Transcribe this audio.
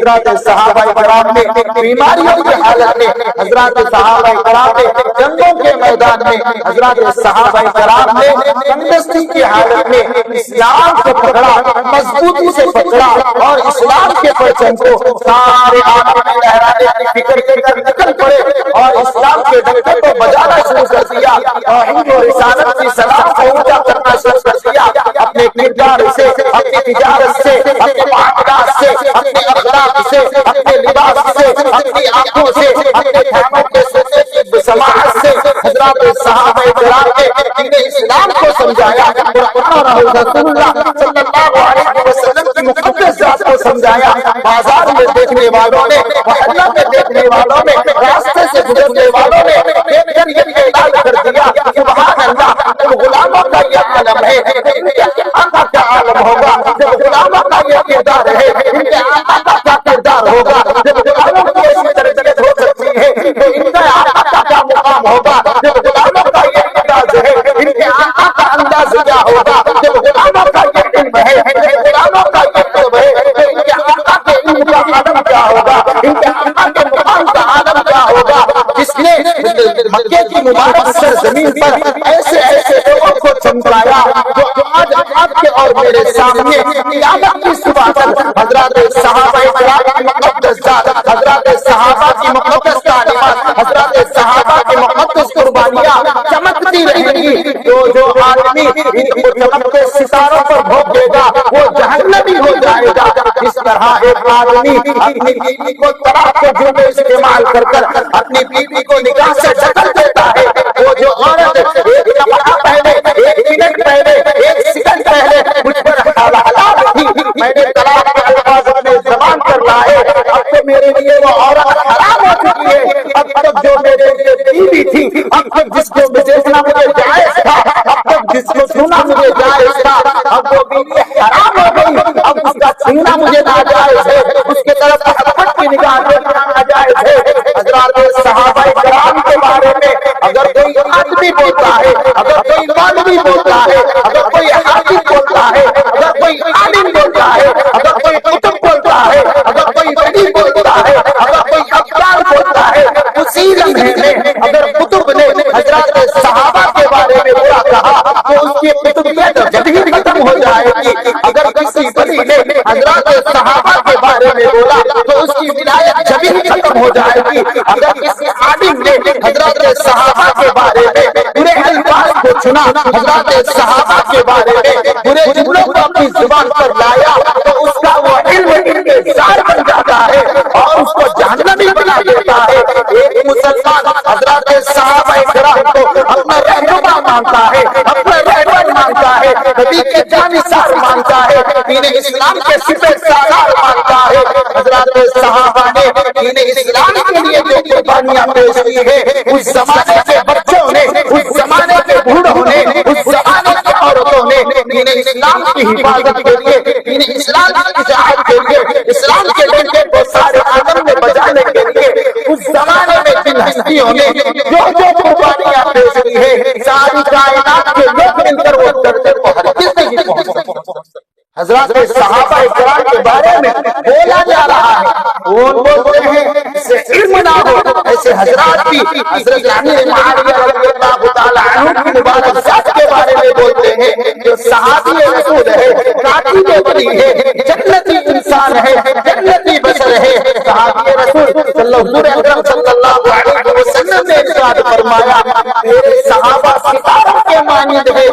حضرات صحابہ کرام نے بیماریوں کی حالت میں، حضرات صحابہ کرام نے جنگوں کے میدان میں، حضرات صحابہ کرام نے تندرستی کی حالت میں اسلام کو پکڑا، مضبوطی سے پکڑا اور اسلام کے پرچم کو سارے عالم میں لہرانے کی فکر کے کر نکل پڑے اور اسلام کے ڈنکے کو بجانا شروع کر دیا، توحید و رسالت کی سلام کو اونچا کرنا شروع کر دیا، اپنے کردار سے، اپنی تجارت سے، اپنے معاملات سے، اپنے اخلاق سے، اپنے لباس سے، اپنی آنکھوں سے، اپنے کانوں کے سننے کی سماعت سے حضرات صحابہ کرام نے انہیں اسلام کو سمجھایا، قرآن اور رسول اللہ صلی اللہ علیہ وسلم کی مقدس ذات کو سمجھایا۔ بازار میں دیکھنے والوں نے، محلہ میں دیکھنے والوں نے، راستے سے گزرنے والوں نے دیکھ کر یہ اعلان کر دیا، سبحان اللہ، جب غلاموں کا یہ عالم ہے ان کے آقا کا عالم ہوگا، جب غلاموں کا یہ کردار ہے ان کے آقا کا کیا کردار ہوگا، جب غلاموں کی ایسی درجت ہو سکتی ہے تو ان کا آقا کا کیا مقام ہوگا، جب غلاموں کا یہ انداز ہے ان کے آقا کا انداز کیا ہوگا، جب غلاموں کا یہ علم ہے، غلاموں کا یہ علم ہے تو ان کے آقا کے علم کا عالم کیا ہوگا، ان کے آقا کے مقام کا عالم کیا ہوگا، جس نے مکے کی مبارک سرزمین پر ایسے ایسے لوگوں کو چمکایا جو آج آپ کے اور میرے سامنے قیامت کی صبح تک حضرات صحابہ کرام کی مقدس ذات، حضرات صحابہ کی مقدس تعلیمات، حضرات صحابہ کی مقدس قربانیاں چمکتی رہیں گی۔ جو آدمی ان کو چمکتے ستاروں پر بھونک گا وہ جہنمی ہو جائے گا۔ اس طرح ایک آدمی اپنی بیوی کو طلاق کے جملے استعمال کر کر اپنی بیوی کو نکاح سے ڈھکل دیتا ہے، وہ جو عورت ایک لمحہ پہلے، ایک منٹ پہلے، ایک سیکنڈ پہلے مجھ پر حلال تھی، میں نے طلاق کے الفاظ اپنے زبان پر لائے، اب تو میرے لیے وہ عورت حرام ہو چکی ہے۔ اب تک جو میرے لیے بیوی تھی، اب تک جس کو دیکھنا مجھے جائز تھا، اب تک جس کو چھونا مجھے جائز تھا، اب وہ بیوی حرام ہو گئی، اب اس کا چھونا مجھے ناجائز ہے، اس کے طرف محبت کی نگاہ دیکھنا ناجائز ہے۔ حضرات صحابہ کرام کے بارے میں اگر کوئی آدمی بولتا ہے، اگر کوئی مولوی بولتا ہے، اگر کوئی حافظ بولتا ہے، اگر کوئی عالم بولتا ہے، اگر کوئی قطب بولتا ہے، اگر کوئی ولی بولتا ہے، اگر کوئی ابدال بولتا ہے، اسی لمحے میں اگر قطب نے حضرات صحابہ کے بارے میں برا کہا تو اس کی قطبیت جب ہی ختم ہو جائے گی۔ اگر کسی ولی نے حضرات صحابہ کے بارے میں بولا تو اس کی ولایت جب ہی ختم ہو جائے گی۔ اگر کسی عالم نے حضرات صحابہ کے بارے میں برے الفاظ کو چنا، حضرات صحابہ کے بارے میں برے جملوں کو اپنی زبان پر لایا تو اس کا وہ علم انتظار بن جاتا ہے اور اس کو جہنمی بنا دیتا ہے۔ ایک مسلمان حضرات صحابہ کرام کو اپنا رہنما مانتا ہے، اپنا رہبر مانتا ہے، نبی کے جانثار مانتا ہے، دین اسلام کے سپہ سالار مانتا ہے۔ حضرات صحابہ نے دین اسلام کے لیے جو قربانیاں پیش کی ہے، اس زمانے کے بچوں نے، اس زمانے کے بوڑھوں نے، اس زمانے کی عورتوں نے دین اسلام کی حفاظت کے لیے، دین اسلام کی اشاعت کے لیے، اسلام کے ڈنڈے کو سارے عالم میں بجانے کے لیے اس زمانے میں جن ہستیوں نے جو قربانیاں پیش کی ہے، ساری کائنات کے لوگ مل کر وہ درجے کو ہرگز نہیں پہنچ سکتے۔ حضرات صحابہ کرام کے بارے میں بولا جا رہا ہے، وہ بولتے ہیں اسے علم نہ ہو، ایسے حضرات بھی حضرت علی معاویہ رضی اللہ تعالی عنہ کی مبارک ذات کے بارے میں بولتے ہیں جو صحابی رسول ہے، کاتب ولی ہے، جنتی انسان ہے، جنتی بشر ہے۔ صحابی رسول حضور اکرم صلی اللہ علیہ وسلم نے ارشاد فرمایا میرے صحابہ ستاروں کے مانند ہے